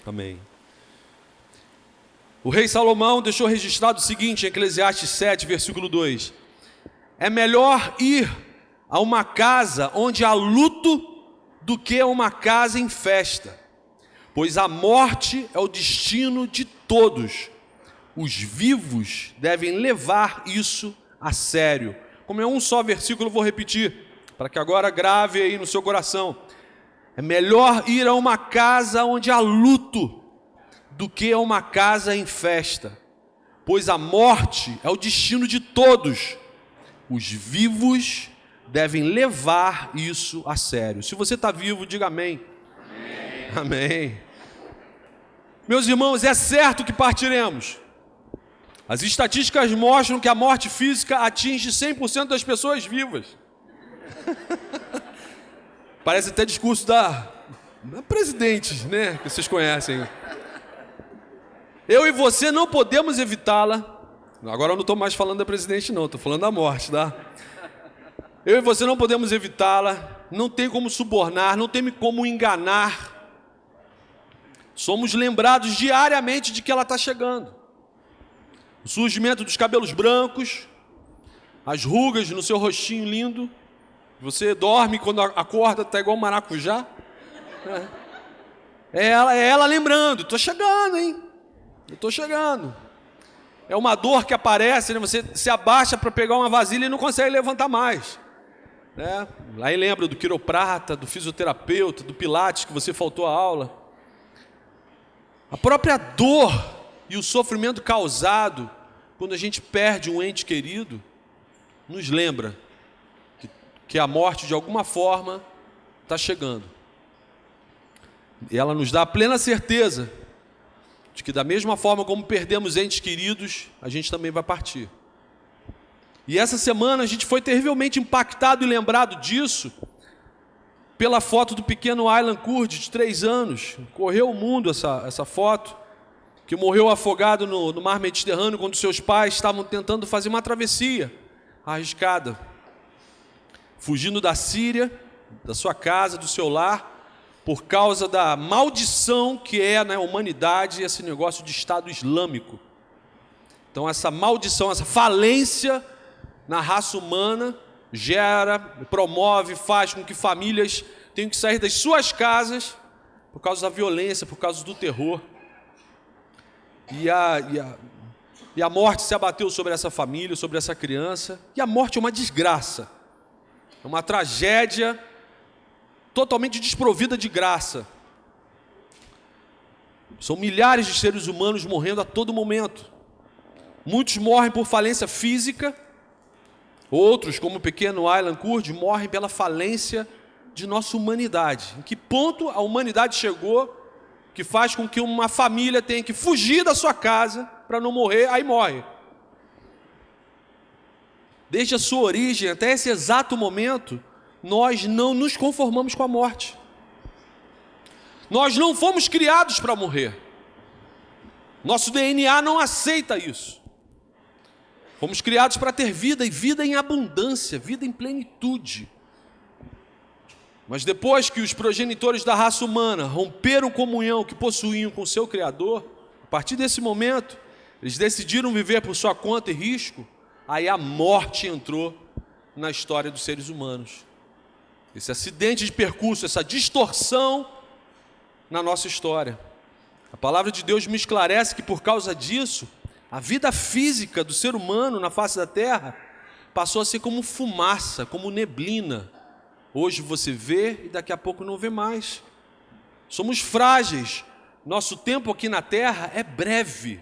Amém. O rei Salomão deixou registrado o seguinte em Eclesiastes 7, versículo 2: é melhor ir a uma casa onde há luto do que a uma casa em festa, pois a morte é o destino de todos. Os vivos devem levar isso a sério. Como é um só versículo, eu vou repetir, para que agora grave aí no seu coração. É melhor ir a uma casa onde há luto do que a uma casa em festa, pois a morte é o destino de todos. Os vivos devem levar isso a sério. Se você está vivo, diga amém. Amém. Amém. Meus irmãos, é certo que partiremos. As estatísticas mostram que a morte física atinge 100% das pessoas vivas. Parece até discurso da presidente, né? Que vocês conhecem. Eu e você não podemos evitá-la. Agora eu não estou mais falando da presidente não, estou falando da morte, tá? Eu e você não podemos evitá-la, não tem como subornar, não tem como enganar. Somos lembrados diariamente de que ela está chegando. O surgimento dos cabelos brancos, as rugas no seu rostinho lindo. Você dorme, quando acorda, está igual um maracujá. É ela lembrando, estou chegando, hein? Eu estou chegando. É uma dor que aparece, né? Você se abaixa para pegar uma vasilha e não consegue levantar mais. Né? Aí lembra do quiroprata, do fisioterapeuta, do pilates que você faltou a aula. A própria dor e o sofrimento causado quando a gente perde um ente querido nos lembra que a morte de alguma forma está chegando. E ela nos dá a plena certeza de que da mesma forma como perdemos entes queridos, a gente também vai partir. E essa semana a gente foi terrivelmente impactado e lembrado disso pela foto do pequeno Aylan Kurd, de 3 anos. Correu o mundo essa foto, que morreu afogado no mar Mediterrâneo quando seus pais estavam tentando fazer uma travessia arriscada, fugindo da Síria, da sua casa, do seu lar, por causa da maldição que é na humanidade esse negócio de Estado Islâmico. Então essa maldição, essa falência na raça humana promove, faz com que famílias tenham que sair das suas casas por causa da violência, por causa do terror. E a morte se abateu sobre essa família, sobre essa criança. E a morte é uma desgraça, é uma tragédia totalmente desprovida de graça. São milhares de seres humanos morrendo a todo momento. Muitos morrem por falência física, outros, como o pequeno Aylan Kurd, morrem pela falência de nossa humanidade. Em que ponto a humanidade chegou que faz com que uma família tenha que fugir da sua casa para não morrer, aí morre. Desde a sua origem até esse exato momento, nós não nos conformamos com a morte. Nós não fomos criados para morrer. Nosso DNA não aceita isso. Fomos criados para ter vida, e vida em abundância, vida em plenitude. Mas depois que os progenitores da raça humana romperam comunhão que possuíam com o seu Criador, a partir desse momento, eles decidiram viver por sua conta e risco, aí a morte entrou na história dos seres humanos. Esse acidente de percurso, essa distorção na nossa história. A palavra de Deus me esclarece que por causa disso, a vida física do ser humano na face da terra passou a ser como fumaça, como neblina. Hoje você vê e daqui a pouco não vê mais. Somos frágeis. Nosso tempo aqui na terra é breve.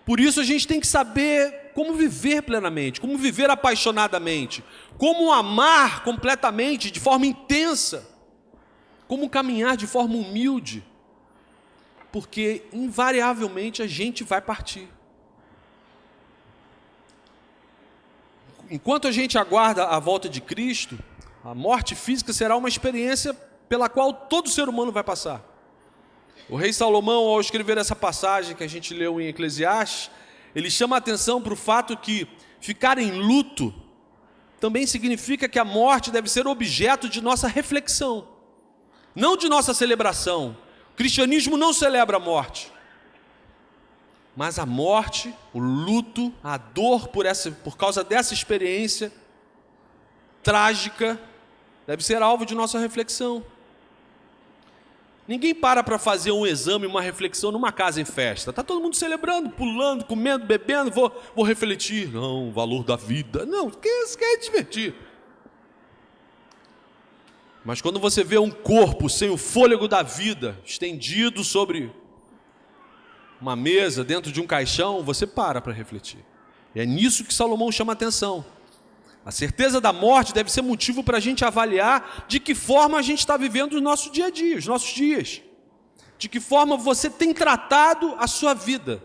Por isso a gente tem que saber como viver plenamente, como viver apaixonadamente, como amar completamente, de forma intensa, como caminhar de forma humilde, porque invariavelmente a gente vai partir. Enquanto a gente aguarda a volta de Cristo, a morte física será uma experiência pela qual todo ser humano vai passar. O rei Salomão, ao escrever essa passagem que a gente leu em Eclesiastes, ele chama a atenção para o fato que ficar em luto também significa que a morte deve ser objeto de nossa reflexão, não de nossa celebração, cristianismo não celebra a morte. Mas a morte, o luto, a dor por causa dessa experiência trágica, deve ser alvo de nossa reflexão. Ninguém para fazer um exame, uma reflexão numa casa em festa. Está todo mundo celebrando, pulando, comendo, bebendo, vou refletir. Não, o valor da vida. Não, quer divertir. Mas quando você vê um corpo sem o fôlego da vida, estendido sobre uma mesa, dentro de um caixão, você para refletir. E é nisso que Salomão chama a atenção. A certeza da morte deve ser motivo para a gente avaliar de que forma a gente está vivendo o nosso dia a dia, os nossos dias. De que forma você tem tratado a sua vida.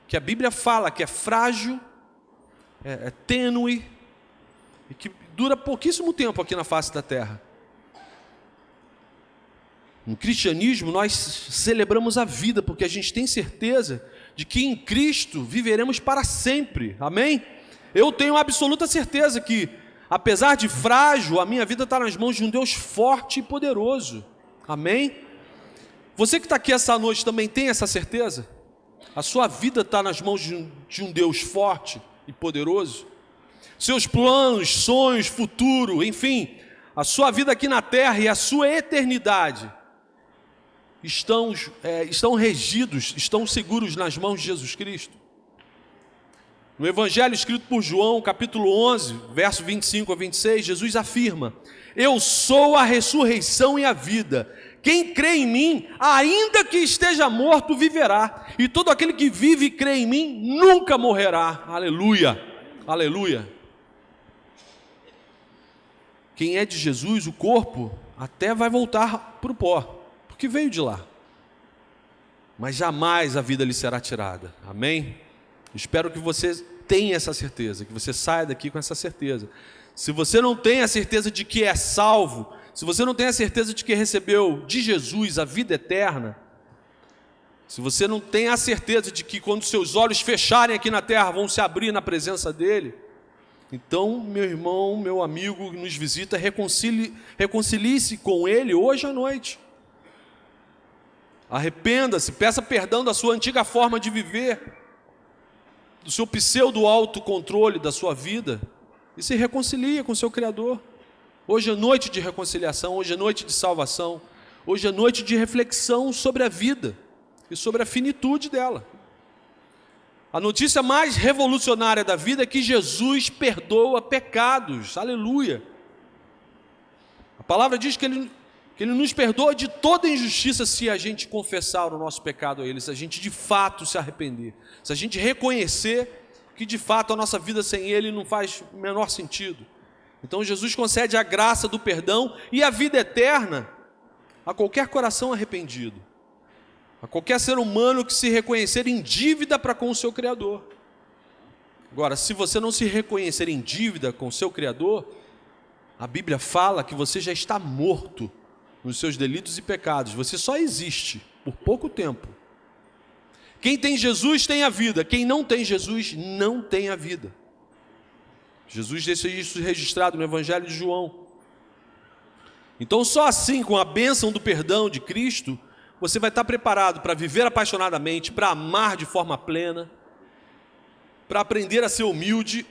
Que a Bíblia fala que é frágil, é tênue e que dura pouquíssimo tempo aqui na face da terra. No cristianismo nós celebramos a vida porque a gente tem certeza de que em Cristo viveremos para sempre. Amém? Eu tenho absoluta certeza que, apesar de frágil, a minha vida está nas mãos de um Deus forte e poderoso. Amém? Você que está aqui essa noite também tem essa certeza? A sua vida está nas mãos de um Deus forte e poderoso? Seus planos, sonhos, futuro, enfim, a sua vida aqui na terra e a sua eternidade estão regidos, estão seguros nas mãos de Jesus Cristo. No Evangelho escrito por João, capítulo 11, verso 25 a 26, Jesus afirma: eu sou a ressurreição e a vida. Quem crê em mim, ainda que esteja morto, viverá. E todo aquele que vive e crê em mim, nunca morrerá. Aleluia, aleluia. Quem é de Jesus, o corpo, até vai voltar para o pó, porque veio de lá. Mas jamais a vida lhe será tirada. Amém? Espero que você tenha essa certeza, que você saia daqui com essa certeza. Se você não tem a certeza de que é salvo, se você não tem a certeza de que recebeu de Jesus a vida eterna, se você não tem a certeza de que quando seus olhos fecharem aqui na terra vão se abrir na presença dele, então, meu irmão, meu amigo que nos visita, reconcilie-se com ele hoje à noite. Arrependa-se, peça perdão da sua antiga forma de viver, do seu pseudo-autocontrole da sua vida, e se reconcilia com o seu Criador. Hoje é noite de reconciliação, hoje é noite de salvação, hoje é noite de reflexão sobre a vida e sobre a finitude dela. A notícia mais revolucionária da vida é que Jesus perdoa pecados, aleluia. A palavra diz que Ele nos perdoa de toda injustiça se a gente confessar o nosso pecado a Ele, se a gente de fato se arrepender, se a gente reconhecer que de fato a nossa vida sem Ele não faz o menor sentido. Então Jesus concede a graça do perdão e a vida eterna a qualquer coração arrependido, a qualquer ser humano que se reconhecer em dívida para com o seu Criador. Agora, se você não se reconhecer em dívida com o seu Criador, a Bíblia fala que você já está morto nos seus delitos e pecados, você só existe por pouco tempo. Quem tem Jesus tem a vida, quem não tem Jesus não tem a vida. Jesus deixa isso registrado no Evangelho de João. Então só assim, com a bênção do perdão de Cristo, você vai estar preparado para viver apaixonadamente, para amar de forma plena, para aprender a ser humilde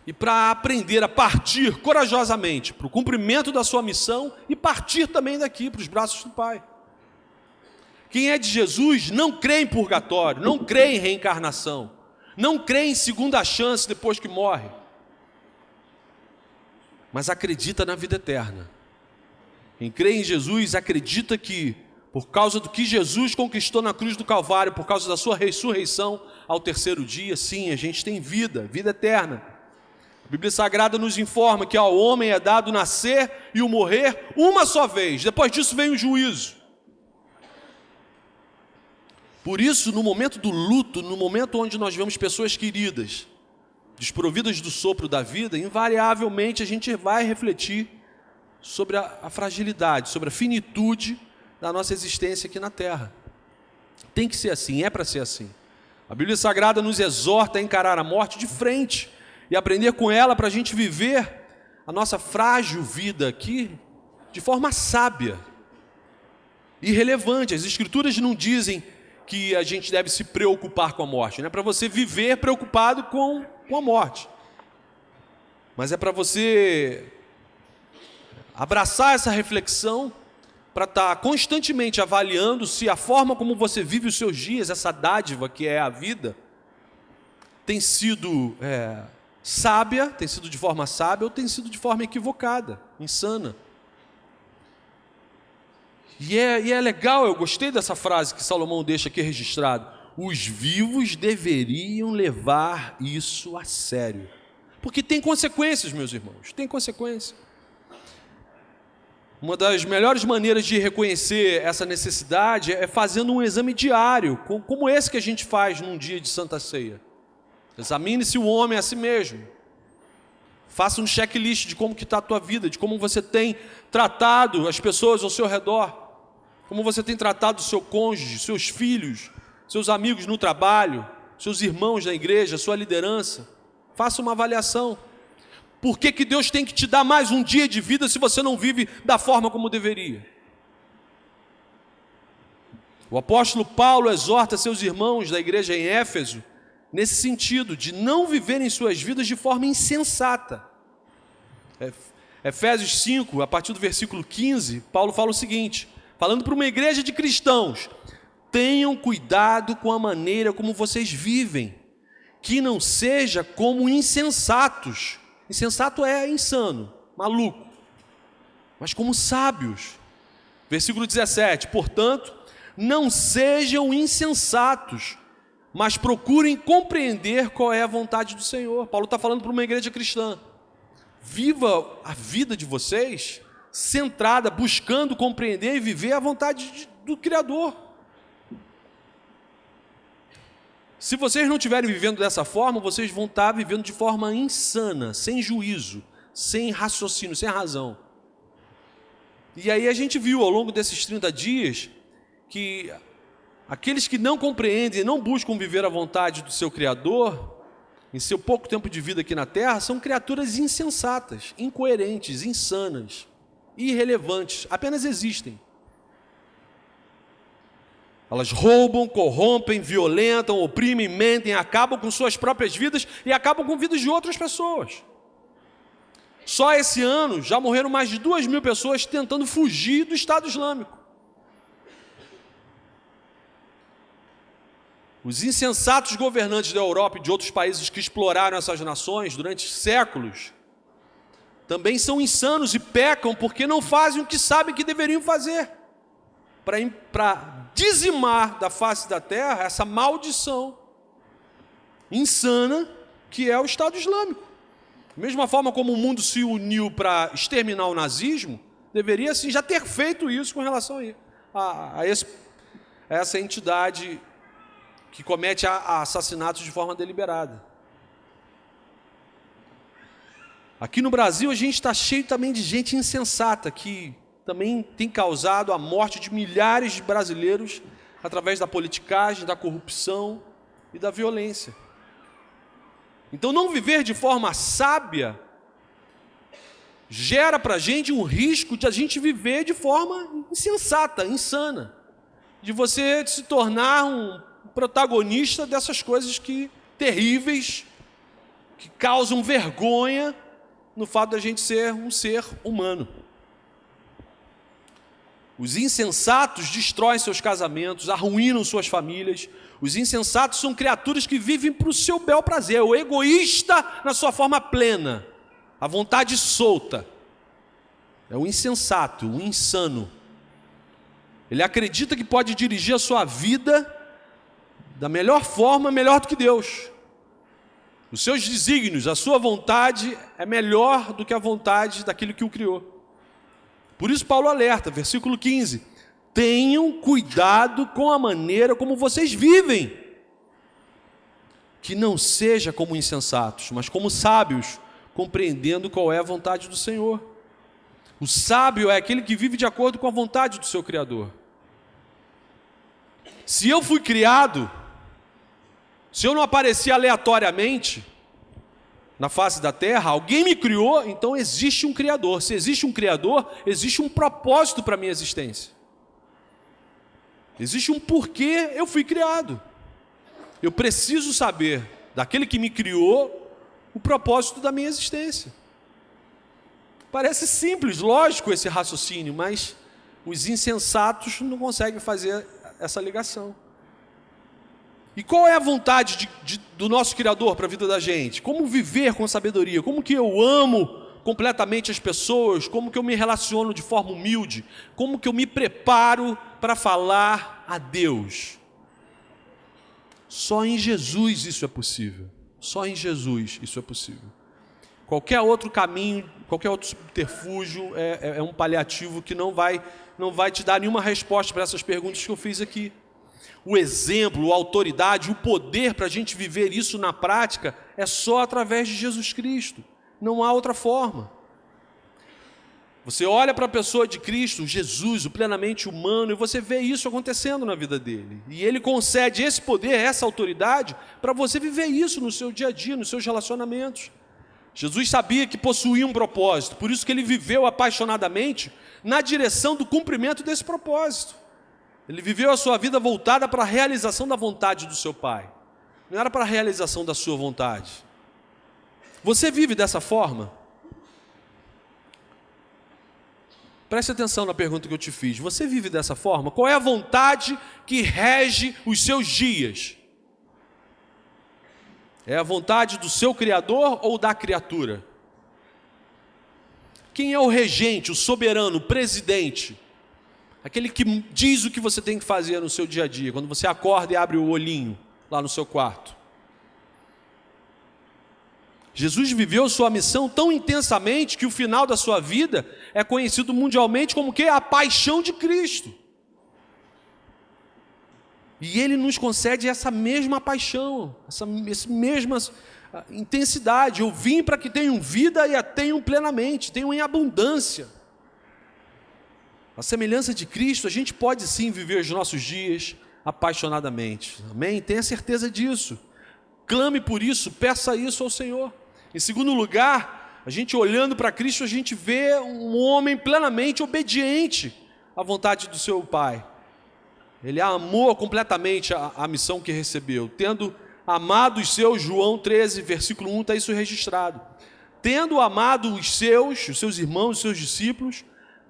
e para aprender a partir corajosamente para o cumprimento da sua missão e partir também daqui para os braços do Pai. Quem é de Jesus não crê em purgatório, não crê em reencarnação, não crê em segunda chance depois que morre, mas acredita na vida eterna. Quem crê em Jesus acredita que, por causa do que Jesus conquistou na cruz do Calvário, por causa da sua ressurreição ao terceiro dia, sim, a gente tem vida, vida eterna. A Bíblia Sagrada nos informa que ao homem é dado nascer e o morrer uma só vez, depois disso vem o juízo. Por isso, no momento do luto, no momento onde nós vemos pessoas queridas, desprovidas do sopro da vida, invariavelmente a gente vai refletir sobre a fragilidade, sobre a finitude da nossa existência aqui na terra. Tem que ser assim, é para ser assim. A Bíblia Sagrada nos exorta a encarar a morte de frente e aprender com ela para a gente viver a nossa frágil vida aqui de forma sábia. irrelevante. As Escrituras não dizem que a gente deve se preocupar com a morte. Não é para você viver preocupado com a morte. Mas é para você abraçar essa reflexão, para estar constantemente avaliando se a forma como você vive os seus dias, essa dádiva que é a vida, tem sido sábia, tem sido de forma sábia ou tem sido de forma equivocada, insana. E é legal, eu gostei dessa frase que Salomão deixa aqui registrado. Os vivos deveriam levar isso a sério. Porque tem consequências, meus irmãos, tem consequências. Uma das melhores maneiras de reconhecer essa necessidade é fazendo um exame diário, como esse que a gente faz num dia de Santa Ceia. Examine-se o homem a si mesmo. Faça um checklist de como que está a tua vida, de como você tem tratado as pessoas ao seu redor, como você tem tratado o seu cônjuge, seus filhos, seus amigos no trabalho, seus irmãos na igreja, sua liderança. Faça uma avaliação. Por que Deus tem que te dar mais um dia de vida se você não vive da forma como deveria? O apóstolo Paulo exorta seus irmãos da igreja em Éfeso nesse sentido, de não viverem suas vidas de forma insensata. Efésios 5, a partir do versículo 15, Paulo fala o seguinte, falando para uma igreja de cristãos: tenham cuidado com a maneira como vocês vivem, que não seja como insensatos. Insensato é insano, maluco, mas como sábios. Versículo 17: portanto, não sejam insensatos, mas procurem compreender qual é a vontade do Senhor. Paulo está falando para uma igreja cristã. Viva a vida de vocês centrada, buscando compreender e viver a vontade do Criador. Se vocês não estiverem vivendo dessa forma, vocês vão estar vivendo de forma insana, sem juízo, sem raciocínio, sem razão. E aí a gente viu ao longo desses 30 dias que aqueles que não compreendem e não buscam viver a vontade do seu Criador, em seu pouco tempo de vida aqui na Terra, são criaturas insensatas, incoerentes, insanas, irrelevantes, apenas existem. Elas roubam, corrompem, violentam, oprimem, mentem, acabam com suas próprias vidas e acabam com vidas de outras pessoas. Só esse ano já morreram mais de 2.000 pessoas tentando fugir do Estado Islâmico. Os insensatos governantes da Europa e de outros países que exploraram essas nações durante séculos também são insanos e pecam porque não fazem o que sabem que deveriam fazer para dizimar da face da terra essa maldição insana que é o Estado Islâmico. Da mesma forma como o mundo se uniu para exterminar o nazismo, deveria sim já ter feito isso com relação a essa entidade que comete assassinatos de forma deliberada. Aqui no Brasil a gente está cheio também de gente insensata que também tem causado a morte de milhares de brasileiros através da politicagem, da corrupção e da violência. Então não viver de forma sábia gera para a gente um risco de a gente viver de forma insensata, insana, de você se tornar um protagonista dessas coisas terríveis, que causam vergonha no fato da gente ser um ser humano. Os insensatos destroem seus casamentos, arruinam suas famílias. Os insensatos são criaturas que vivem para o seu bel prazer. O egoísta na sua forma plena, a vontade solta. É o insensato, o insano. Ele acredita que pode dirigir a sua vida da melhor forma, melhor do que Deus. Os seus desígnios, a sua vontade é melhor do que a vontade daquele que o criou. Por isso Paulo alerta, versículo 15: tenham cuidado com a maneira como vocês vivem, que não seja como insensatos, mas como sábios, compreendendo qual é a vontade do Senhor. O sábio é aquele que vive de acordo com a vontade do seu Criador. Se eu fui criado, se eu não apareci aleatoriamente na face da terra, alguém me criou, então existe um Criador. Se existe um Criador, existe um propósito para a minha existência. Existe um porquê eu fui criado. Eu preciso saber, daquele que me criou, o propósito da minha existência. Parece simples, lógico esse raciocínio, mas os insensatos não conseguem fazer essa ligação. E qual é a vontade do nosso Criador para a vida da gente? Como viver com sabedoria? Como que eu amo completamente as pessoas? Como que eu me relaciono de forma humilde? Como que eu me preparo para falar a Deus? Só em Jesus isso é possível. Só em Jesus isso é possível. Qualquer outro caminho, qualquer outro subterfúgio é um paliativo que não vai te dar nenhuma resposta para essas perguntas que eu fiz aqui. O exemplo, a autoridade, o poder para a gente viver isso na prática é só através de Jesus Cristo. Não há outra forma. Você olha para a pessoa de Cristo, Jesus, o plenamente humano, e você vê isso acontecendo na vida dele. E ele concede esse poder, essa autoridade, para você viver isso no seu dia a dia, nos seus relacionamentos. Jesus sabia que possuía um propósito, por isso que ele viveu apaixonadamente na direção do cumprimento desse propósito. Ele viveu a sua vida voltada para a realização da vontade do seu Pai. Não era para a realização da sua vontade. Você vive dessa forma? Preste atenção na pergunta que eu te fiz. Você vive dessa forma? Qual é a vontade que rege os seus dias? É a vontade do seu Criador ou da criatura? Quem é o regente, o soberano, o presidente? Aquele que diz o que você tem que fazer no seu dia a dia, quando você acorda e abre o olhinho lá no seu quarto. Jesus viveu sua missão tão intensamente que o final da sua vida é conhecido mundialmente como que? A paixão de Cristo. E Ele nos concede essa mesma paixão, essa mesma intensidade. Eu vim para que tenham vida e a tenham plenamente, tenham em abundância. A semelhança de Cristo, a gente pode sim viver os nossos dias apaixonadamente. Amém? Tenha certeza disso. Clame por isso, peça isso ao Senhor. Em segundo lugar, a gente olhando para Cristo, a gente vê um homem plenamente obediente à vontade do seu Pai. Ele amou completamente a missão que recebeu. Tendo amado os seus, João 13, versículo 1, está isso registrado. Tendo amado os seus irmãos, os seus discípulos,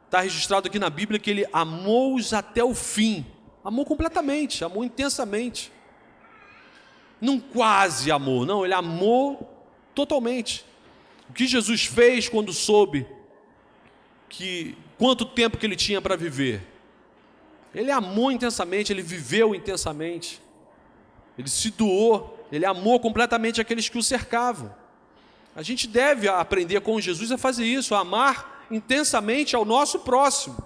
está registrado aqui na Bíblia que ele amou-os até o fim. Amou completamente, amou intensamente. Não quase amou, não, ele amou totalmente. O que Jesus fez quando soube quanto tempo que ele tinha para viver? Ele amou intensamente, ele viveu intensamente. Ele se doou, ele amou completamente aqueles que o cercavam. A gente deve aprender com Jesus a fazer isso, a amar intensamente ao nosso próximo.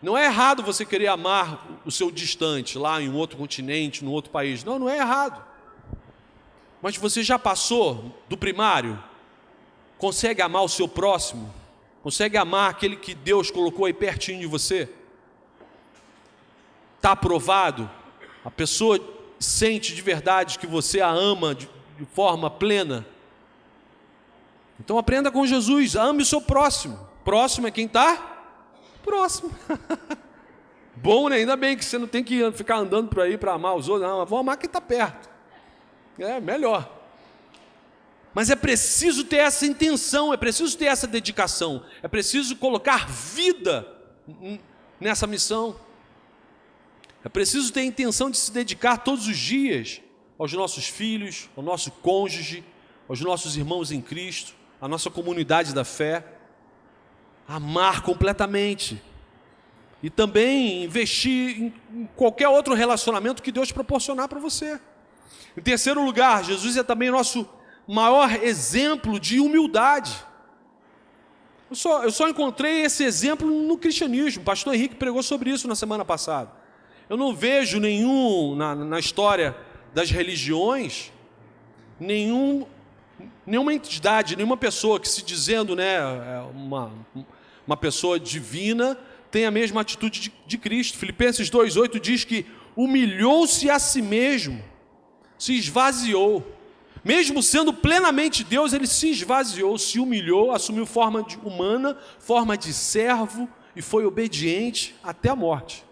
Não é errado você querer amar o seu distante, lá em um outro continente, num outro país. Não, não é errado. Mas você já passou do primário? Consegue amar o seu próximo? Consegue amar aquele que Deus colocou aí pertinho de você? Está aprovado? A pessoa sente de verdade que você a ama de forma plena? Então aprenda com Jesus, ame o seu próximo. Próximo é quem está? Próximo. Bom, né? Ainda bem que você não tem que ficar andando por aí para amar os outros. Não, mas vou amar quem está perto. É melhor. Mas é preciso ter essa intenção, é preciso ter essa dedicação, é preciso colocar vida nessa missão. É preciso ter a intenção de se dedicar todos os dias aos nossos filhos, ao nosso cônjuge, aos nossos irmãos em Cristo, à nossa comunidade da fé. Amar completamente. E também investir em qualquer outro relacionamento que Deus proporcionar para você. Em terceiro lugar, Jesus é também nosso maior exemplo de humildade. Eu só encontrei esse exemplo no cristianismo. O pastor Henrique pregou sobre isso na semana passada. Eu não vejo na história das religiões, nenhuma entidade, nenhuma pessoa que se dizendo, né, uma pessoa divina, tem a mesma atitude de Cristo. Filipenses 2,8 diz que humilhou-se a si mesmo, se esvaziou. Mesmo sendo plenamente Deus, ele se esvaziou, se humilhou, assumiu forma humana, forma de servo e foi obediente até a morte.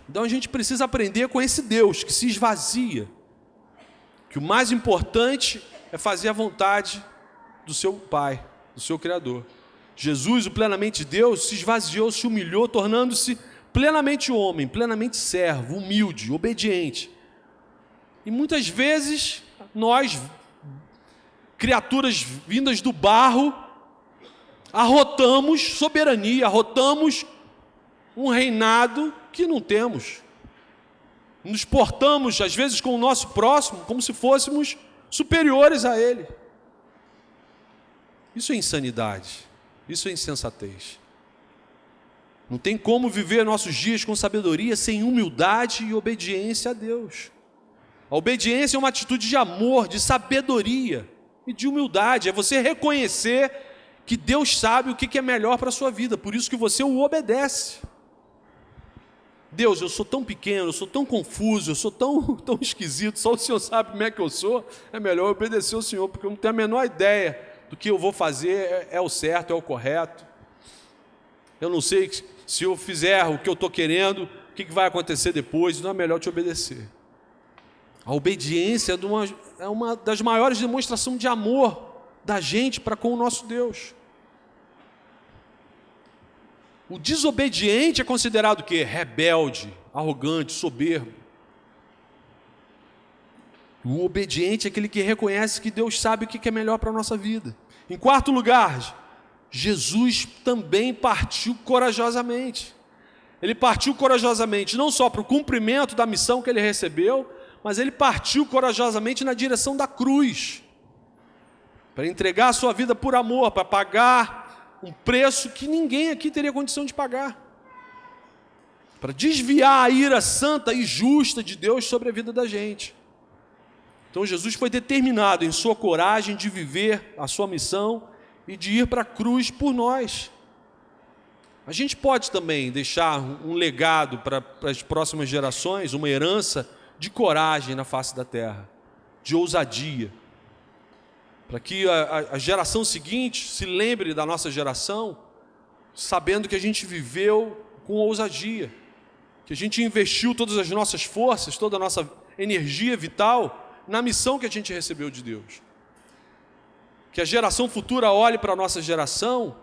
Então a gente precisa aprender com esse Deus que se esvazia, que o mais importante é fazer a vontade do seu Pai, do seu Criador. Jesus, o plenamente Deus, se esvaziou, se humilhou, tornando-se plenamente homem, plenamente servo, humilde, obediente. E muitas vezes nós, criaturas vindas do barro, arrotamos soberania, arrotamos um reinado que não temos. Nos portamos, às vezes, com o nosso próximo, como se fôssemos superiores a ele. Isso é insanidade, isso é insensatez. Não tem como viver nossos dias com sabedoria sem humildade e obediência a Deus. A obediência é uma atitude de amor, de sabedoria e de humildade. É você reconhecer que Deus sabe o que é melhor para a sua vida, por isso que você o obedece. Deus, eu sou tão pequeno, eu sou tão confuso, eu sou tão esquisito, só o Senhor sabe como é que eu sou, é melhor eu obedecer ao Senhor, porque eu não tenho a menor ideia do que eu vou fazer, é o certo, é o correto. Eu não sei se eu fizer o que eu estou querendo, o que vai acontecer depois, então é melhor te obedecer. A obediência é uma das maiores demonstrações de amor da gente para com o nosso Deus. O desobediente é considerado o quê? Rebelde, arrogante, soberbo. O obediente é aquele que reconhece que Deus sabe o que é melhor para a nossa vida. Em quarto lugar, Jesus também partiu corajosamente. Ele partiu corajosamente não só para o cumprimento da missão que ele recebeu, mas ele partiu corajosamente na direção da cruz, para entregar a sua vida por amor, para pagar um preço que ninguém aqui teria condição de pagar, para desviar a ira santa e justa de Deus sobre a vida da gente. Então Jesus foi determinado em sua coragem de viver a sua missão e de ir para a cruz por nós. A gente pode também deixar um legado para as próximas gerações, uma herança de coragem na face da terra, de ousadia, para que a geração seguinte se lembre da nossa geração, sabendo que a gente viveu com ousadia, que a gente investiu todas as nossas forças, toda a nossa energia vital na missão que a gente recebeu de Deus. Que a geração futura olhe para a nossa geração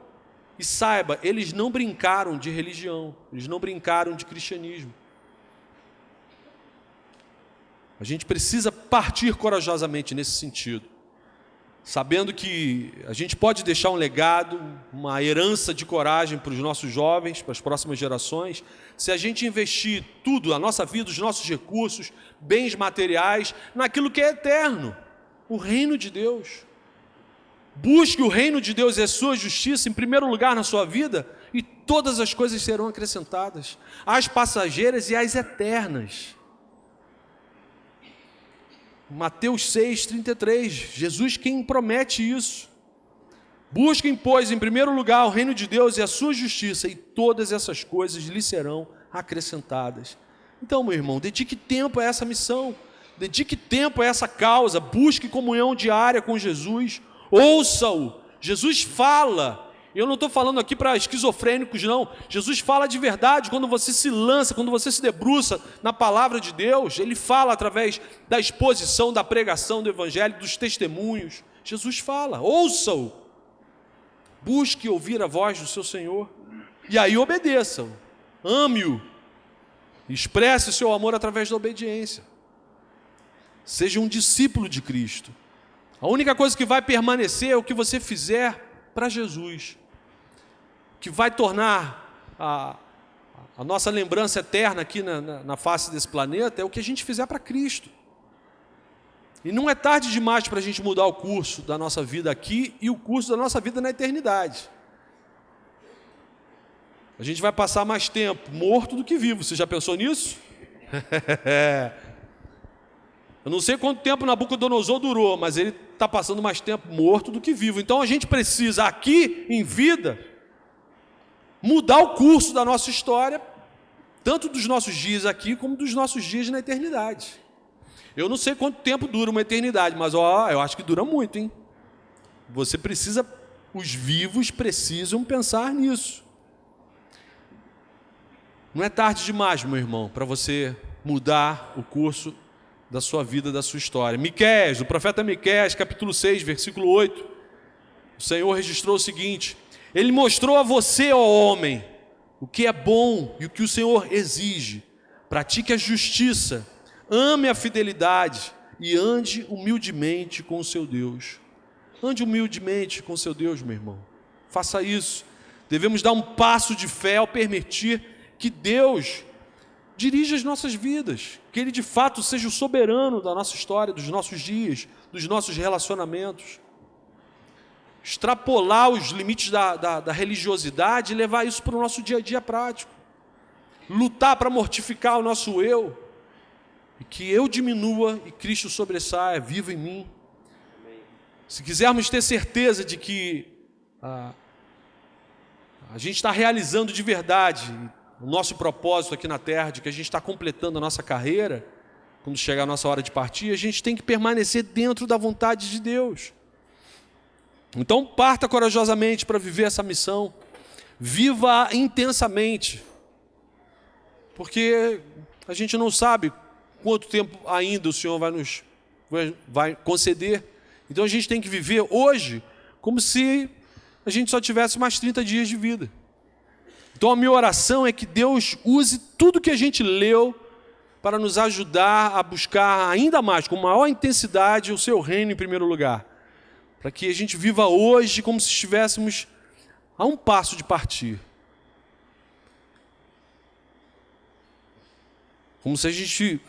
e saiba, eles não brincaram de religião, eles não brincaram de cristianismo. A gente precisa partir corajosamente nesse sentido, sabendo que a gente pode deixar um legado, uma herança de coragem para os nossos jovens, para as próximas gerações, se a gente investir tudo, a nossa vida, os nossos recursos, bens materiais, naquilo que é eterno, o reino de Deus. Busque o reino de Deus e a sua justiça em primeiro lugar na sua vida, e todas as coisas serão acrescentadas, as passageiras e as eternas. Mateus 6,33, Jesus quem promete isso. Busquem, pois, em primeiro lugar o reino de Deus e a sua justiça, e todas essas coisas lhe serão acrescentadas. Então, meu irmão, dedique tempo a essa missão, dedique tempo a essa causa, busque comunhão diária com Jesus, ouça-o. Jesus fala. Eu não estou falando aqui para esquizofrênicos, não. Jesus fala de verdade. Quando você se lança, quando você se debruça na palavra de Deus, Ele fala através da exposição, da pregação do Evangelho, dos testemunhos. Jesus fala, ouça-o. Busque ouvir a voz do seu Senhor. E aí obedeça-o. Ame-o. Expresse o seu amor através da obediência. Seja um discípulo de Cristo. A única coisa que vai permanecer é o que você fizer para Jesus, que vai tornar a nossa lembrança eterna aqui na face desse planeta, é o que a gente fizer para Cristo. E não é tarde demais para a gente mudar o curso da nossa vida aqui e o curso da nossa vida na eternidade. A gente vai passar mais tempo morto do que vivo. Você já pensou nisso? Eu não sei quanto tempo Nabucodonosor durou, mas ele está passando mais tempo morto do que vivo. Então a gente precisa aqui, em vida, mudar o curso da nossa história, tanto dos nossos dias aqui, como dos nossos dias na eternidade. Eu não sei quanto tempo dura uma eternidade, mas eu acho que dura muito, hein? Você precisa, os vivos precisam pensar nisso. Não é tarde demais, meu irmão, para você mudar o curso da sua vida, da sua história. Miqueias, o profeta Miqueias, capítulo 6, versículo 8. O Senhor registrou o seguinte: Ele mostrou a você, ó homem, o que é bom e o que o Senhor exige. Pratique a justiça, ame a fidelidade e ande humildemente com o seu Deus. Ande humildemente com o seu Deus, meu irmão. Faça isso. Devemos dar um passo de fé ao permitir que Deus dirija as nossas vidas, que Ele de fato seja o soberano da nossa história, dos nossos dias, dos nossos relacionamentos. Extrapolar os limites da religiosidade e levar isso para o nosso dia a dia prático. Lutar para mortificar o nosso eu, e que eu diminua e Cristo sobressaia, viva em mim. Se quisermos ter certeza de que a gente está realizando de verdade o nosso propósito aqui na Terra, de que a gente está completando a nossa carreira, quando chegar a nossa hora de partir, a gente tem que permanecer dentro da vontade de Deus. Então parta corajosamente para viver essa missão, viva intensamente, porque a gente não sabe quanto tempo ainda o Senhor vai conceder. Então a gente tem que viver hoje como se a gente só tivesse mais 30 dias de vida. Então a minha oração é que Deus use tudo que a gente leu para nos ajudar a buscar ainda mais, com maior intensidade, o seu reino em primeiro lugar. Para que a gente viva hoje como se estivéssemos a um passo de partir. Como se a gente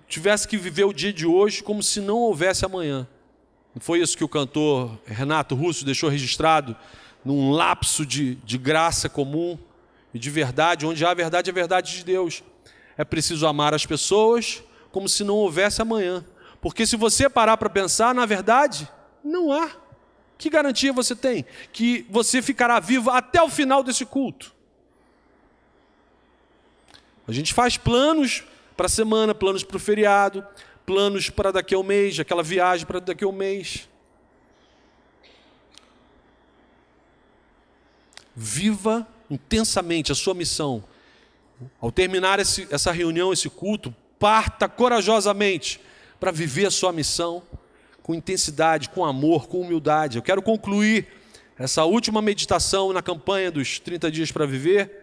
tivesse que viver o dia de hoje como se não houvesse amanhã. Não foi isso que o cantor Renato Russo deixou registrado num lapso de graça comum e de verdade, onde há a verdade é a verdade de Deus. É preciso amar as pessoas como se não houvesse amanhã. Porque se você parar para pensar, na verdade, não há. Que garantia você tem? Que você ficará vivo até o final desse culto. A gente faz planos para a semana, planos para o feriado, planos para daqui a um mês, aquela viagem para daqui a um mês. Viva intensamente a sua missão. Ao terminar essa reunião, esse culto, parta corajosamente para viver a sua missão com intensidade, com amor, com humildade. Eu quero concluir essa última meditação na campanha dos 30 dias para viver,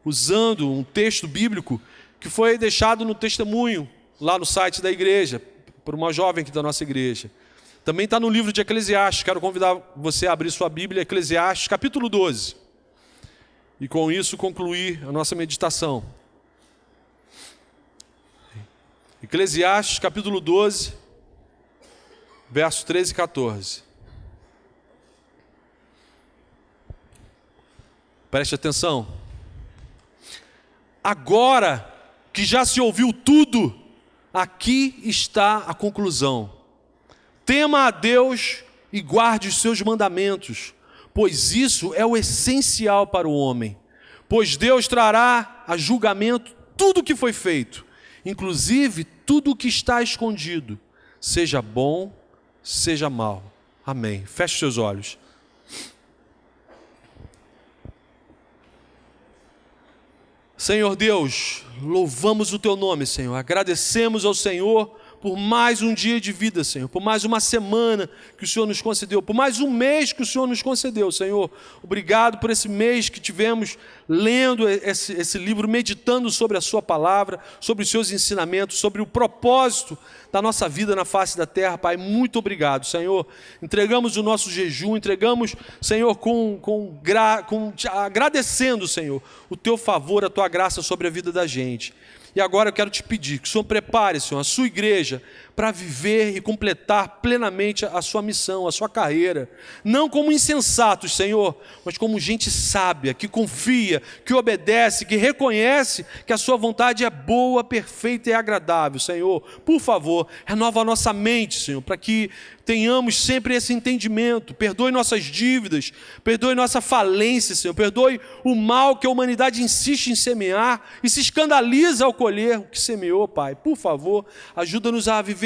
usando um texto bíblico que foi deixado no testemunho lá no site da igreja, por uma jovem aqui da nossa igreja. Também está no livro de Eclesiastes. Quero convidar você a abrir sua Bíblia, Eclesiastes, capítulo 12. E com isso concluir a nossa meditação. Eclesiastes, capítulo 12, versos 13 e 14. Preste atenção. Agora que já se ouviu tudo, aqui está a conclusão. Tema a Deus e guarde os seus mandamentos, pois isso é o essencial para o homem. Pois Deus trará a julgamento tudo o que foi feito, inclusive tudo o que está escondido, seja bom, seja mal. Amém. Feche seus olhos. Senhor Deus, louvamos o Teu nome, Senhor. Agradecemos ao Senhor por mais um dia de vida, Senhor, por mais uma semana que o Senhor nos concedeu, por mais um mês que o Senhor nos concedeu, Senhor. Obrigado por esse mês que tivemos lendo esse livro, meditando sobre a Sua palavra, sobre os Seus ensinamentos, sobre o propósito da nossa vida na face da terra, Pai. Muito obrigado, Senhor. Entregamos o nosso jejum, entregamos, Senhor, agradecendo, Senhor, o Teu favor, a Tua graça sobre a vida da gente. E agora eu quero te pedir que o Senhor prepare, Senhor, a sua igreja para viver e completar plenamente a sua missão, a sua carreira. Não como insensatos, Senhor, mas como gente sábia, que confia, que obedece, que reconhece que a sua vontade é boa, perfeita e agradável, Senhor. Por favor, renova a nossa mente, Senhor, para que tenhamos sempre esse entendimento. Perdoe nossas dívidas, perdoe nossa falência, Senhor, perdoe o mal que a humanidade insiste em semear e se escandaliza ao colher o que semeou, Pai. Por favor, ajuda-nos a viver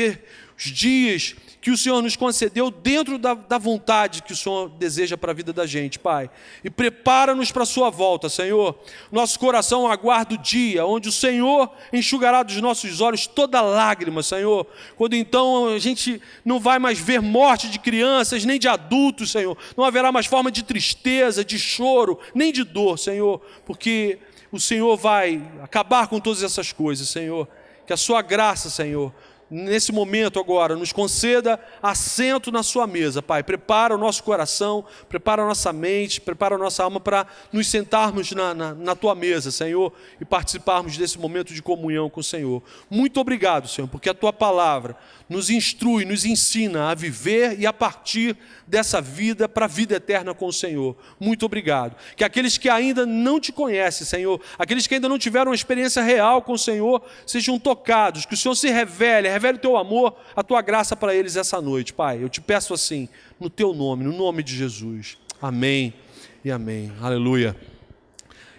os dias que o Senhor nos concedeu dentro da vontade que o Senhor deseja para a vida da gente, Pai. E prepara-nos para a sua volta, Senhor. Nosso coração aguarda o dia onde o Senhor enxugará dos nossos olhos toda lágrima, Senhor. Quando então a gente não vai mais ver morte de crianças, nem de adultos, Senhor. Não haverá mais forma de tristeza, de choro, nem de dor, Senhor. Porque o Senhor vai acabar com todas essas coisas, Senhor. Que a sua graça, Senhor, nesse momento agora, nos conceda assento na sua mesa, Pai. Prepara o nosso coração, prepara a nossa mente, prepara a nossa alma para nos sentarmos na tua mesa, Senhor, e participarmos desse momento de comunhão com o Senhor. Muito obrigado, Senhor, porque a tua palavra nos instrui, nos ensina a viver e a partir dessa vida para a vida eterna com o Senhor. Muito obrigado. Que aqueles que ainda não te conhecem, Senhor, aqueles que ainda não tiveram uma experiência real com o Senhor, sejam tocados, que o Senhor se revele o teu amor, a tua graça para eles essa noite, Pai. Eu te peço assim, no teu nome, no nome de Jesus. Amém e amém. Aleluia.